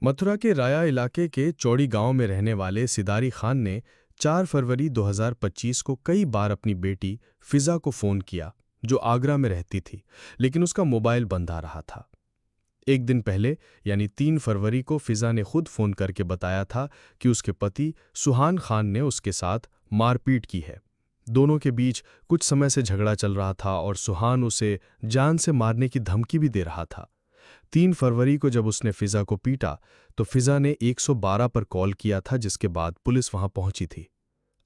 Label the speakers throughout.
Speaker 1: मथुरा के राया इलाके के चौड़ी गांव में रहने वाले सिदारी खान ने 4 फरवरी 2025 को कई बार अपनी बेटी फिजा को फोन किया, जो आगरा में रहती थी, लेकिन उसका मोबाइल बंद आ रहा था। एक दिन पहले यानी 3 फरवरी को फिजा ने खुद फोन करके बताया था कि उसके पति सुहान खान ने उसके साथ मारपीट की है। दोनों के बीच कुछ समय से झगड़ा चल रहा था और सुहान उसे जान से मारने की धमकी भी दे रहा था। 3 फरवरी को जब उसने फिजा को पीटा तो फिजा ने 112 पर कॉल किया था, जिसके बाद पुलिस वहां पहुंची थी।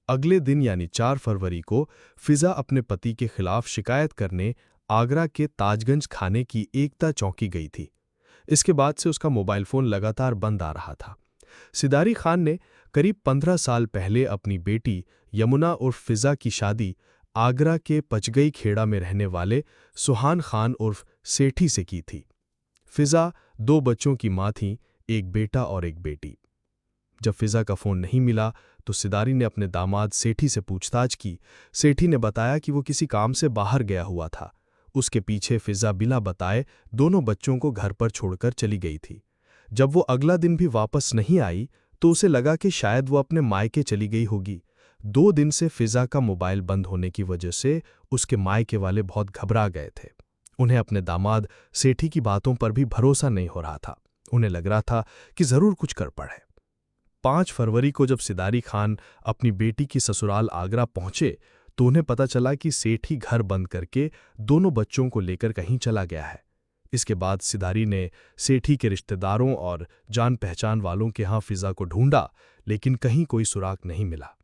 Speaker 1: अगले दिन यानी 4 फरवरी को फिजा अपने पति के खिलाफ शिकायत करने आगरा के ताजगंज थाने की एकता चौकी गई थी। इसके बाद से उसका मोबाइल फोन लगातार बंद आ रहा था। सिदारी खान ने करीब 15 साल पहले अपनी बेटी यमुना उर्फ फिजा की शादी आगरा के पचगई खेड़ा में रहने वाले सुहान खान उर्फ सेठी से की थी। फिजा 2 बच्चों की मां थीं, एक बेटा और एक बेटी। जब फिजा का फोन नहीं मिला तो सिदारी ने अपने दामाद सेठी से पूछताछ की। सेठी ने बताया कि वो किसी काम से बाहर गया हुआ था। उसके पीछे फिजा बिना बताए दोनों बच्चों को घर पर छोड़कर चली गई थी। जब वो अगला दिन भी वापस नहीं आई तो उसे लगा कि शायद वो अपने मायके चली गई होगी। 2 दिन से फिजा का मोबाइल बंद होने की वजह से उसके मायके वाले बहुत घबरा गए थे। उन्हें अपने दामाद सेठी की बातों पर भी भरोसा नहीं हो रहा था। उन्हें लग रहा था कि जरूर कुछ गड़बड़ है। 5 फरवरी को जब सिदारी खान अपनी बेटी की ससुराल आगरा पहुंचे तो उन्हें पता चला कि सेठी घर बंद करके दोनों बच्चों को लेकर कहीं चला गया है। इसके बाद सिदारी ने सेठी के रिश्तेदारों और जान पहचान वालों के यहाँ फिजा को ढूंढा, लेकिन कहीं कोई सुराग नहीं मिला।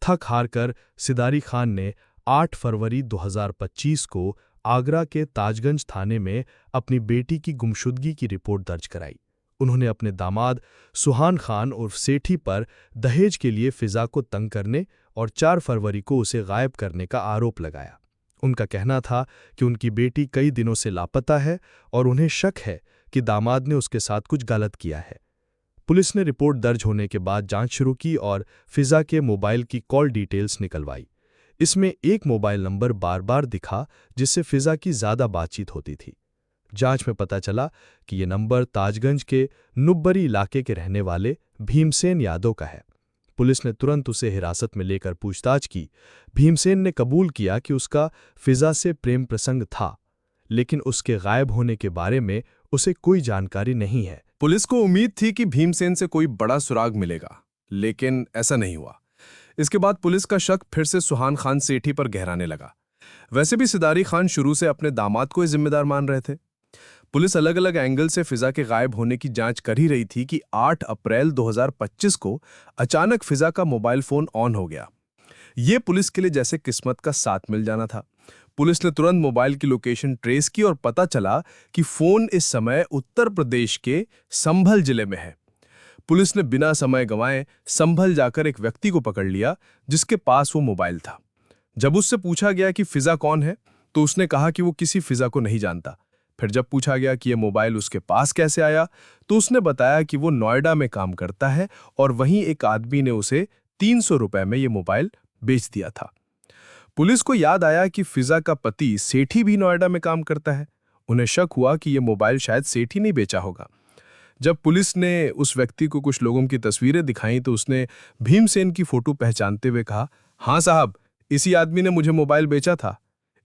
Speaker 1: थक हार कर सिदारी खान ने 8 फरवरी 2025 को आगरा के ताजगंज थाने में अपनी बेटी की गुमशुदगी की रिपोर्ट दर्ज कराई। उन्होंने अपने दामाद सुहान खान उर्फ सेठी पर दहेज के लिए फिजा को तंग करने और 4 फरवरी को उसे गायब करने का आरोप लगाया। उनका कहना था कि उनकी बेटी कई दिनों से लापता है और उन्हें शक है कि दामाद ने उसके साथ कुछ गलत किया है। पुलिस ने रिपोर्ट दर्ज होने के बाद जांच शुरू की और फिजा के मोबाइल की कॉल डिटेल्स निकलवाई। इसमें एक मोबाइल नंबर बार बार दिखा जिससे फिजा की ज्यादा बातचीत होती थी। जांच में पता चला कि ये नंबर ताजगंज के नुब्बरी इलाके के रहने वाले भीमसेन यादव का है। पुलिस ने तुरंत उसे हिरासत में लेकर पूछताछ की। भीमसेन ने कबूल किया कि उसका फिजा से प्रेम प्रसंग था, लेकिन उसके गायब होने के बारे में उसे कोई जानकारी नहीं है।
Speaker 2: पुलिस को उम्मीद थी कि भीमसेन से कोई बड़ा सुराग मिलेगा, लेकिन ऐसा नहीं हुआ। इसके बाद पुलिस का शक फिर से सुहान खान सेठी पर गहराने लगा। वैसे भी सिदारी खान शुरू से अपने दामाद को ही जिम्मेदार मान रहे थे। पुलिस अलग अलग एंगल से फिजा के गायब होने की जांच कर ही रही थी कि 8 अप्रैल 2025 को अचानक फिजा का मोबाइल फोन ऑन हो गया। ये पुलिस के लिए जैसे किस्मत का साथ मिल जाना था। पुलिस ने तुरंत मोबाइल की लोकेशन ट्रेस की और पता चला कि फोन इस समय उत्तर प्रदेश के संभल जिले में है। पुलिस ने बिना समय गंवाए संभल जाकर एक व्यक्ति को पकड़ लिया जिसके पास वो मोबाइल था। जब उससे पूछा गया कि फिजा कौन है तो उसने कहा कि वो किसी फिजा को नहीं जानता। फिर जब पूछा गया कि ये मोबाइल उसके पास कैसे आया तो उसने बताया कि वो नोएडा में काम करता है और वहीं एक आदमी ने उसे 300 रुपए में ये मोबाइल बेच दिया था। पुलिस को याद आया कि फिजा का पति सेठी भी नोएडा में काम करता है। उन्हें शक हुआ कि ये मोबाइल शायद सेठी ने बेचा होगा। जब पुलिस ने उस व्यक्ति को कुछ लोगों की तस्वीरें दिखाई तो उसने भीमसेन की फोटो पहचानते हुए कहा, हाँ साहब, इसी आदमी ने मुझे मोबाइल बेचा था।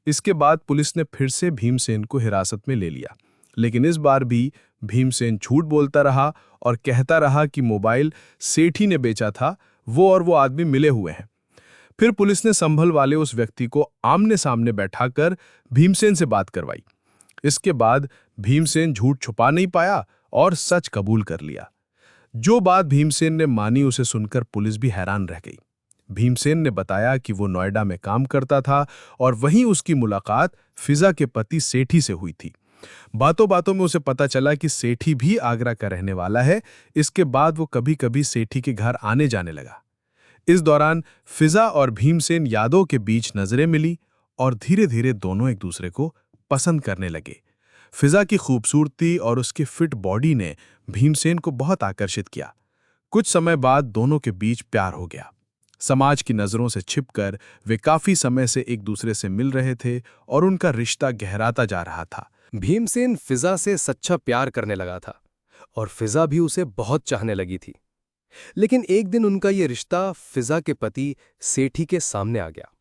Speaker 2: इसके बाद पुलिस ने फिर से भीमसेन को हिरासत में ले लिया, लेकिन इस बार भी भीमसेन झूठ बोलता रहा और कहता रहा कि मोबाइल सेठी ने बेचा था, वो और वो आदमी मिले हुए हैं। फिर पुलिस ने संभल वाले उस व्यक्ति को आमने सामने बैठाकर भीमसेन से बात करवाई। इसके बाद भीमसेन झूठ छुपा नहीं पाया और सच कबूल कर लिया। जो बात भीमसेन ने मानी उसे सुनकर पुलिस भी हैरान रह गई। भीमसेन ने बताया कि वो नोएडा में काम करता था और वहीं उसकी मुलाकात फिजा के पति सेठी से हुई थी। बातों बातों में उसे पता चला कि सेठी भी आगरा का रहने वाला है। इसके बाद वो कभी कभी सेठी के घर आने जाने लगा। इस दौरान फिजा और भीमसेन यादव के बीच नजरें मिली और धीरे धीरे दोनों एक दूसरे को पसंद करने लगे। फिजा की खूबसूरती और उसकी फिट बॉडी ने भीमसेन को बहुत आकर्षित किया। कुछ समय बाद दोनों के बीच प्यार हो गया। समाज की नजरों से छिपकर वे काफी समय से एक दूसरे से मिल रहे थे और उनका रिश्ता गहराता जा रहा था।
Speaker 3: भीमसेन फिजा से सच्चा प्यार करने लगा था और फिजा भी उसे बहुत चाहने लगी थी। लेकिन एक दिन उनका ये रिश्ता फिजा के पति सेठी के सामने आ गया।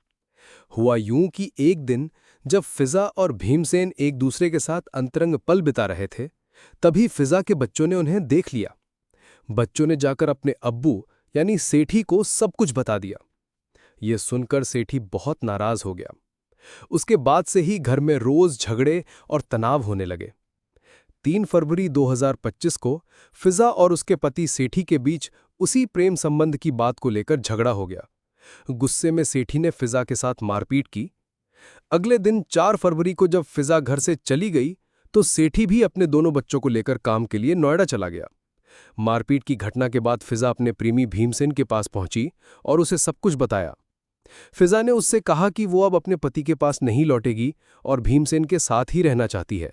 Speaker 3: हुआ यूं कि एक दिन जब फिजा और भीमसेन एक दूसरे के साथ अंतरंग पल बिता रहे थे, तभी फिजा के बच्चों ने उन्हें देख लिया। बच्चों ने जाकर अपने अब्बू यानी सेठी को सब कुछ बता दिया। यह सुनकर सेठी बहुत नाराज हो गया। उसके बाद से ही घर में रोज झगड़े और तनाव होने लगे। 3 फरवरी 2025 को फिजा और उसके पति सेठी के बीच उसी प्रेम संबंध की बात को लेकर झगड़ा हो गया। गुस्से में सेठी ने फिजा के साथ मारपीट की। अगले दिन 4 फरवरी को जब फिजा घर से चली गई तो सेठी भी अपने दोनों बच्चों को लेकर काम के लिए नोएडा चला गया। मारपीट की घटना के बाद फिजा अपने प्रेमी भीमसेन के पास पहुंची और उसे सब कुछ बताया। फिजा ने उससे कहा कि वो अब अपने पति के पास नहीं लौटेगी और भीमसेन के साथ ही रहना चाहती है।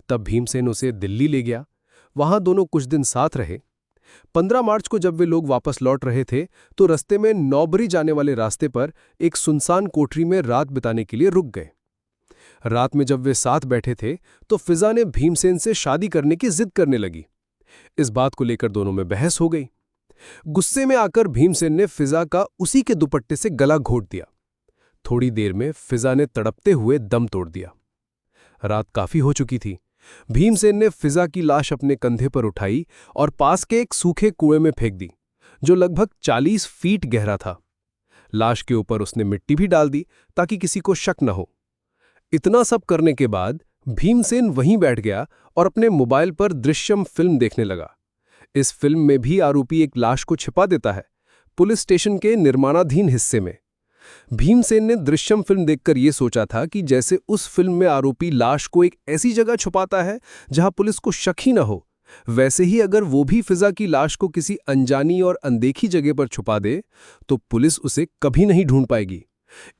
Speaker 3: तब भीमसेन उसे दिल्ली ले गया। वहां दोनों कुछ दिन साथ रहे। 15 मार्च को जब वे लोग वापस लौट रहे थे तो रास्ते में नौबरी जाने वाले रास्ते पर एक सुनसान कोठरी में रात बिताने के लिए रुक गए। रात में जब वे साथ बैठे थे तो फिजा ने भीमसेन से शादी करने की जिद करने लगी। इस बात को लेकर दोनों में बहस हो गई। गुस्से में आकर भीमसेन ने फिजा का उसी के दुपट्टे से गला घोंट दिया। थोड़ी देर में फिजा ने तड़पते हुए दम तोड़ दिया। रात काफी हो चुकी थी। भीमसेन ने फिजा की लाश अपने कंधे पर उठाई और पास के एक सूखे कुएं में फेंक दी, जो लगभग 40 फीट गहरा था। लाश के ऊपर उसने मिट्टी भी डाल दी ताकि किसी को शक न हो। इतना सब करने के बाद भीमसेन वहीं बैठ गया और अपने मोबाइल पर दृश्यम फिल्म देखने लगा। इस फिल्म में भी आरोपी एक लाश को छिपा देता है, पुलिस स्टेशन के निर्माणाधीन हिस्से में। भीमसेन ने दृश्यम फिल्म देखकर यह सोचा था कि जैसे उस फिल्म में आरोपी लाश को एक ऐसी जगह छुपाता है जहां पुलिस को शक ही न हो, वैसे ही अगर वो भी फिजा की लाश को किसी अनजानी और अनदेखी जगह पर छुपा दे तो पुलिस उसे कभी नहीं ढूंढ पाएगी।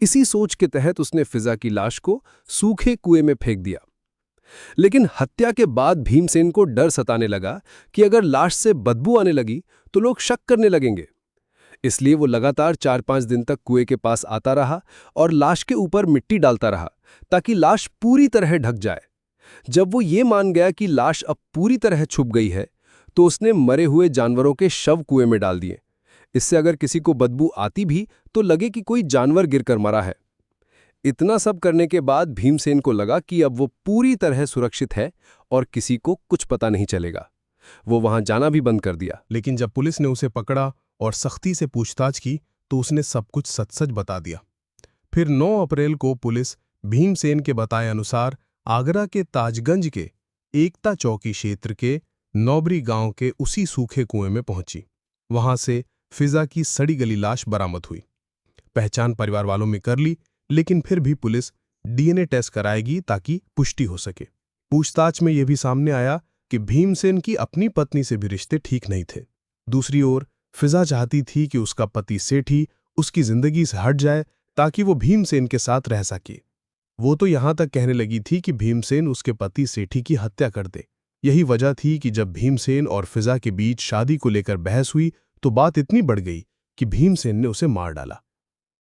Speaker 3: इसी सोच के तहत उसने फिजा की लाश को सूखे कुएं में फेंक दिया। लेकिन हत्या के बाद भीमसेन को डर सताने लगा कि अगर लाश से बदबू आने लगी तो लोग शक करने लगेंगे। इसलिए वो लगातार 4-5 दिन तक कुएं के पास आता रहा और लाश के ऊपर मिट्टी डालता रहा ताकि लाश पूरी तरह ढक जाए। जब वो ये मान गया कि लाश अब पूरी तरह छुप गई है तो उसने मरे हुए जानवरों के शव कुएं में डाल दिए। इससे अगर किसी को बदबू आती भी तो लगे कि कोई जानवर गिरकर मरा है। इतना सब करने के बाद भीमसेन को लगा कि अब वो पूरी तरह सुरक्षित है और किसी को कुछ पता नहीं चलेगा। वो वहां जाना भी बंद कर दिया।
Speaker 1: लेकिन जब पुलिस ने उसे पकड़ा और सख्ती से पूछताछ की तो उसने सब कुछ सच-सच बता दिया। फिर 9 अप्रैल को पुलिस भीमसेन के बताए अनुसार आगरा के ताजगंज के एकता चौकी क्षेत्र के नौबरी गांव के उसी सूखे कुएं में पहुंची। वहां से फिजा की सड़ी गली लाश बरामद हुई। पहचान परिवार वालों में कर ली, लेकिन फिर भी पुलिस डीएनए टेस्ट कराएगी ताकि पुष्टि हो सके। पूछताछ में यह भी सामने आया कि भीमसेन की अपनी पत्नी से भी रिश्ते ठीक नहीं थे। दूसरी ओर फिजा चाहती थी कि उसका पति सेठी उसकी जिंदगी से हट जाए ताकि वो भीमसेन के साथ रह सके। वो तो यहां तक कहने लगी थी कि भीमसेन उसके पति सेठी की हत्या कर दे। यही वजह थी कि जब भीमसेन और फिजा के बीच शादी को लेकर बहस हुई तो बात इतनी बढ़ गई कि भीमसेन ने उसे मार डाला।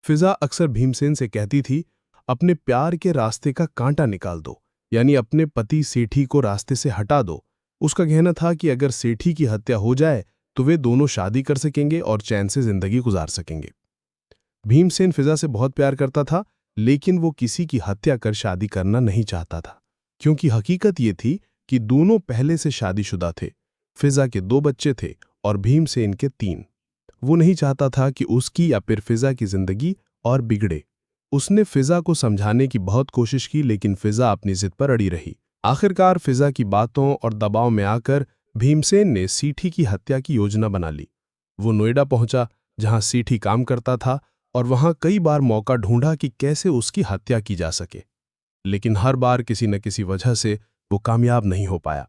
Speaker 1: फिजा अक्सर भीमसेन से कहती थी, अपने प्यार के रास्ते का कांटा निकाल दो, यानी अपने पति सेठी को रास्ते से हटा दो। उसका कहना था कि अगर सेठी की हत्या हो जाए तो वे दोनों शादी कर सकेंगे और चैन से जिंदगी गुजार सकेंगे। भीमसेन फिजा से बहुत प्यार करता था, लेकिन वो किसी की हत्या कर शादी करना नहीं चाहता था, क्योंकि हकीकत ये थी कि दोनों पहले से शादीशुदा थे। फिजा के 2 बच्चे थे और भीमसेन के 3। वो नहीं चाहता था कि उसकी या फिर फिजा की जिंदगी और बिगड़े। उसने फिजा को समझाने की बहुत कोशिश की, लेकिन फिजा अपनी जिद पर अड़ी रही। आखिरकार फिजा की बातों और दबाव में आकर भीमसेन ने सेठी की हत्या की योजना बना ली। वो नोएडा पहुंचा, जहां सेठी काम करता था, और वहां कई बार मौका ढूंढा कि कैसे उसकी हत्या की जा सके, लेकिन हर बार किसी न किसी वजह से वो कामयाब नहीं हो पाया।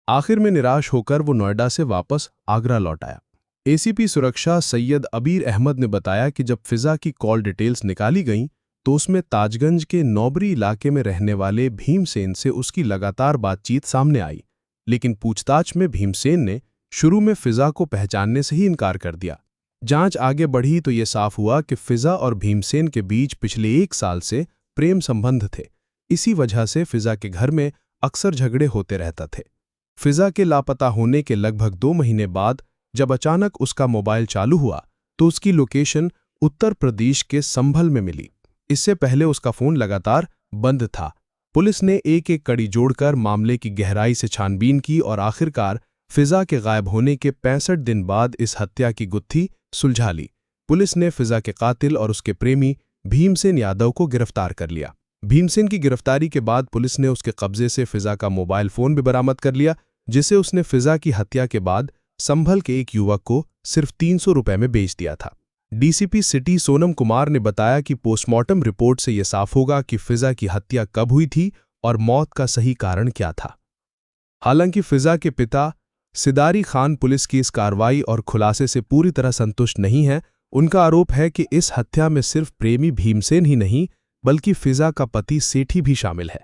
Speaker 1: आखिर में निराश होकर वो नोएडा से वापस आगरा लौट आया। एसीपी सुरक्षा सैयद अबीर अहमद ने बताया कि जब फिजा की कॉल डिटेल्स निकाली गईं तो उसमें ताजगंज के नौबरी इलाके में रहने वाले भीमसेन से उसकी लगातार बातचीत सामने आई, लेकिन पूछताछ में भीमसेन ने शुरू में फिजा को पहचानने से ही इनकार कर दिया। जांच आगे बढ़ी तो ये साफ हुआ कि फिजा और भीमसेन के बीच पिछले 1 साल से प्रेम संबंध थे। इसी वजह से फिजा के घर में अक्सर झगड़े होते रहता थे। फिजा के लापता होने के लगभग 2 महीने बाद जब अचानक उसका मोबाइल चालू हुआ तो उसकी लोकेशन उत्तर प्रदेश के संभल में मिली। इससे पहले उसका फोन लगातार बंद था। पुलिस ने एक-एक कड़ी जोड़कर मामले की गहराई से छानबीन की और आखिरकार फिजा के गायब होने के 65 दिन बाद इस हत्या की गुत्थी सुलझा ली। पुलिस ने फिजा के कातिल और उसके प्रेमी भीमसेन यादव को गिरफ्तार कर लिया। भीमसेन की गिरफ्तारी के बाद पुलिस ने उसके कब्जे से फिजा का मोबाइल फोन भी बरामद कर लिया, जिसे उसने फिजा की हत्या के बाद संभल के एक युवक को सिर्फ 300 रुपए में बेच दिया था। डीसीपी सिटी सोनम कुमार ने बताया कि पोस्टमार्टम रिपोर्ट से यह साफ होगा कि फिजा की हत्या कब हुई थी और मौत का सही कारण क्या था। हालांकि फिजा के पिता सिदारी खान पुलिस की इस कार्रवाई और खुलासे से पूरी तरह संतुष्ट नहीं हैं। उनका आरोप है कि इस हत्या में सिर्फ प्रेमी भीमसेन ही नहीं बल्कि फिजा का पति सेठी भी शामिल है।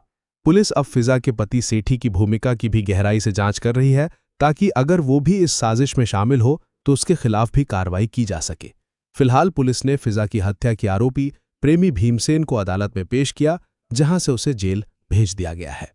Speaker 1: पुलिस अब फिजा के पति सेठी की भूमिका की भी गहराई से जांच कर रही है ताकि अगर वो भी इस साजिश में शामिल हो तो उसके खिलाफ भी कार्रवाई की जा सके। फिलहाल पुलिस ने फिजा की हत्या के आरोपी प्रेमी भीमसेन को अदालत में पेश किया, जहां से उसे जेल भेज दिया गया है।